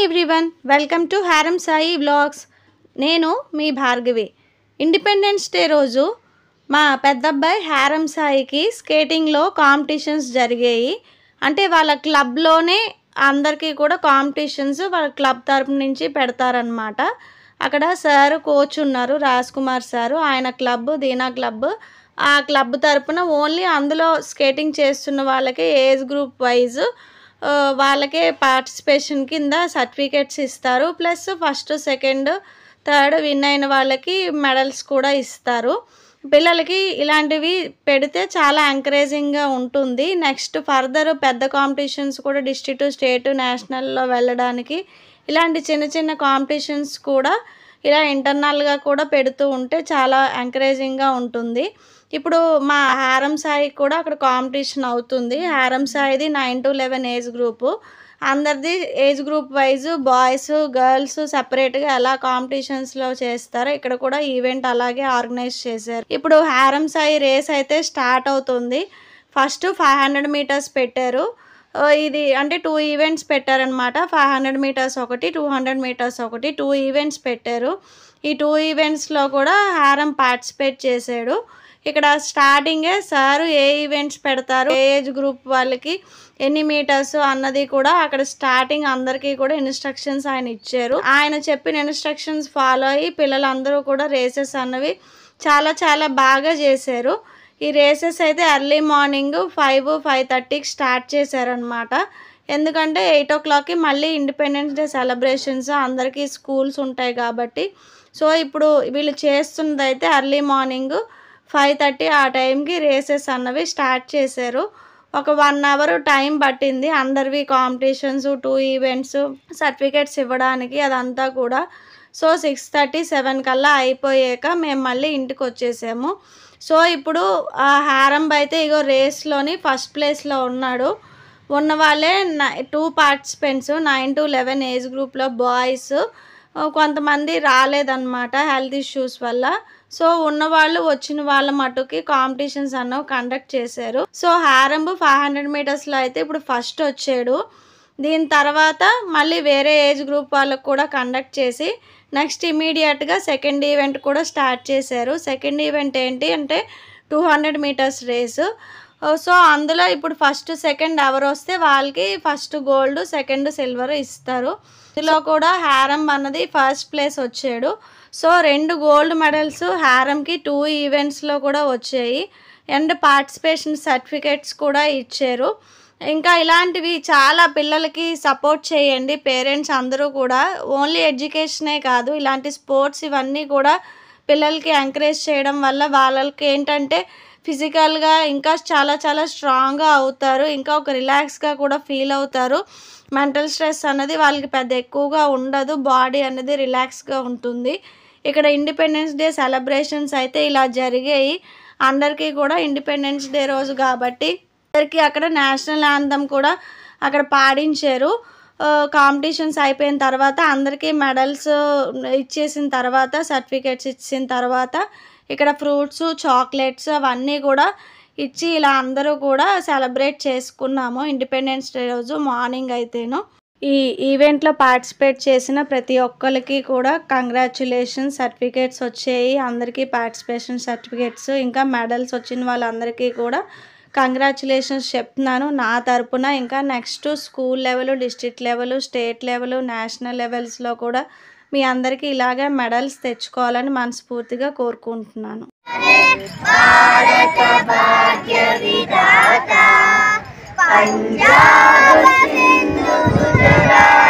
Everyone, welcome to హారం Sai vlogs. నేను మీ Bhargavi. Independence day రోజు మా పెద్దబ్బాయి హారం సాయికి స్కేటింగ్లో కాంపిటీషన్స్ జరిగాయి. అంటే వాళ్ళ క్లబ్లోనే అందరికీ కూడా కాంపిటీషన్స్ వాళ్ళ క్లబ్ తరపు నుంచి పెడతారనమాట. అక్కడ సార్ కోచ్ ఉన్నారు, రాజ్ కుమార్ సారు. ఆయన క్లబ్ దీనా క్లబ్. ఆ క్లబ్ తరపున ఓన్లీ అందులో స్కేటింగ్ చేస్తున్న వాళ్ళకి ఏజ్ గ్రూప్ వైజ్ వాళ్ళకే పార్టిసిపేషన్ కింద సర్టిఫికెట్స్ ఇస్తారు. Plus first, second, third win అయిన వాళ్ళకి మెడల్స్ కూడా ఇస్తారు. పిల్లలకి ఇలాంటివి పెడితే చాలా ఎంకరేజింగ్గా ఉంటుంది. నెక్స్ట్ ఫర్దర్ పెద్ద కాంపిటీషన్స్ కూడా డిస్ట్రిక్ట్, స్టేట్, నేషనల్లో వెళ్ళడానికి ఇలాంటి చిన్న చిన్న కాంపిటీషన్స్ కూడా ఇలా ఇంటర్నల్గా కూడా పెడుతూ ఉంటే చాలా ఎంకరేజింగ్గా ఉంటుంది. ఇప్పుడు మా హారం సాయి కూడా అక్కడ కాంపిటీషన్ అవుతుంది. హారం సాయిది 9 to 11 ఏజ్ గ్రూపు. అందరిది age group wise boys, girls సపరేట్గా ఎలా కాంపిటీషన్స్లో చేస్తారో ఇక్కడ కూడా ఈవెంట్ అలాగే ఆర్గనైజ్ చేశారు. ఇప్పుడు హారం సాయి రేస్ అయితే స్టార్ట్ అవుతుంది. ఫస్ట్ 500 మీటర్స్ పెట్టారు. ఇది అంటే 2 ఈవెంట్స్ పెట్టారనమాట. 500 మీటర్స్ ఒకటి, 200 మీటర్స్ ఒకటి, 2 ఈవెంట్స్ పెట్టారు. ఈ 2 ఈవెంట్స్లో కూడా హారం పార్టిసిపేట్ చేశాడు. ఇక్కడ స్టార్టింగే సారు ఏ ఈవెంట్స్ పెడతారు, ఏ ఏజ్ గ్రూప్ వాళ్ళకి ఎన్ని మీటర్స్ అన్నది కూడా అక్కడ స్టార్టింగ్ అందరికీ కూడా ఇన్స్ట్రక్షన్స్ ఆయన ఇచ్చారు. ఆయన చెప్పిన ఇన్స్ట్రక్షన్స్ ఫాలో అయ్యి పిల్లలందరూ కూడా రేసెస్ అన్నవి చాలా చాలా బాగా చేశారు. ఈ రేసెస్ అయితే ఎర్లీ మార్నింగ్ 5-5:30కి స్టార్ట్ చేశారనమాట. ఎందుకంటే 8 o'clockకి మళ్ళీ ఇండిపెండెన్స్ డే సెలబ్రేషన్స్, అందరికీ స్కూల్స్ ఉంటాయి కాబట్టి. సో ఇప్పుడు వీళ్ళు చేస్తున్నది అయితే ఎర్లీ మార్నింగ్ 5:30 ఆ టైంకి రేసెస్ అన్నవి స్టార్ట్ చేశారు. ఒక 1 hour టైం పట్టింది అందరివి కాంపిటీషన్స్, 2 ఈవెంట్స్, సర్టిఫికెట్స్ ఇవ్వడానికి అదంతా కూడా. సో 6:30-7 కల్లా అయిపోయాక మేము మళ్ళీ ఇంటికి వచ్చేసాము. సో ఇప్పుడు ఆ హారంబ్ అయితే ఇగో రేస్లోని ఫస్ట్ ప్లేస్లో ఉన్నాడు. ఉన్న వాళ్ళే 2 పార్టిసిపెంట్స్ 9 to 11 ఏజ్ గ్రూప్లో బాయ్స్. కొంతమంది రాలేదన్నమాట హెల్త్ ఇష్యూస్ వల్ల. సో ఉన్నవాళ్ళు వచ్చిన వాళ్ళ మటుకి కాంపిటీషన్స్ అన్నవి కండక్ట్ చేశారు. సో హారంబ్ 500 మీటర్స్లో అయితే ఇప్పుడు ఫస్ట్ వచ్చాడు. దీని తర్వాత మళ్ళీ వేరే ఏజ్ గ్రూప్ వాళ్ళకు కూడా కండక్ట్ చేసి నెక్స్ట్ ఇమీడియట్గా సెకండ్ ఈవెంట్ కూడా స్టార్ట్ చేశారు. సెకండ్ ఈవెంట్ ఏంటి అంటే 200 మీటర్స్ రేసు. సో అందులో ఇప్పుడు ఫస్ట్, సెకండ్ ఎవరు వస్తే వాళ్ళకి ఫస్ట్ గోల్డ్, సెకండ్ సిల్వర్ ఇస్తారు. ఇందులో కూడా హారం అన్నది ఫస్ట్ ప్లేస్ వచ్చాడు. సో 2 గోల్డ్ మెడల్స్ హారంకి 2 ఈవెంట్స్లో కూడా వచ్చాయి. అండ్ పార్టిసిపేషన్ సర్టిఫికెట్స్ కూడా ఇచ్చారు. ఇంకా ఇలాంటివి చాలా పిల్లలకి సపోర్ట్ చేయండి పేరెంట్స్ అందరూ కూడా. ఓన్లీ ఎడ్యుకేషనే కాదు, ఇలాంటి స్పోర్ట్స్ ఇవన్నీ కూడా పిల్లలకి ఎంకరేజ్ చేయడం వల్ల వాళ్ళకి ఏంటంటే ఫిజికల్గా ఇంకా చాలా చాలా స్ట్రాంగ్గా అవుతారు. ఇంకా ఒక రిలాక్స్గా కూడా ఫీల్ అవుతారు. మెంటల్ స్ట్రెస్ అనేది వాళ్ళకి పెద్ద ఎక్కువగా ఉండదు. బాడీ అనేది రిలాక్స్గా ఉంటుంది. ఇక్కడ ఇండిపెండెన్స్ డే సెలబ్రేషన్స్ అయితే ఇలా జరిగాయి. అందరికీ కూడా ఇండిపెండెన్స్ డే రోజు కాబట్టి అందరికీ అక్కడ నేషనల్ యాంథమ్ కూడా అక్కడ పాడించారు. కాంపిటీషన్స్ అయిపోయిన తర్వాత అందరికీ మెడల్స్ ఇచ్చేసిన తర్వాత, సర్టిఫికెట్స్ ఇచ్చిన తర్వాత ఇక్కడ ఫ్రూట్స్, చాక్లెట్స్ అవన్నీ కూడా ఇచ్చి ఇలా అందరూ కూడా సెలబ్రేట్ చేసుకున్నాము ఇండిపెండెన్స్ డే రోజు మార్నింగ్ అయితేను. ఈ ఈవెంట్లో పార్టిసిపేట్ చేసిన ప్రతి ఒక్కరికి కూడా కంగ్రాచ్యులేషన్స్, సర్టిఫికేట్స్ వచ్చాయి. అందరికీ పార్టిసిపేషన్ సర్టిఫికేట్స్, ఇంకా మెడల్స్ వచ్చిన వాళ్ళందరికీ కూడా కంగ్రాచ్యులేషన్స్ చెప్తున్నాను నా తరపున. ఇంకా next school level, district level, state level, national లెవెల్స్లో కూడా మీ అందరికీ ఇలాగే మెడల్స్ తెచ్చుకోవాలని మనస్ఫూర్తిగా కోరుకుంటున్నాను. పంజాబ్, సింధు, గుజరాత్.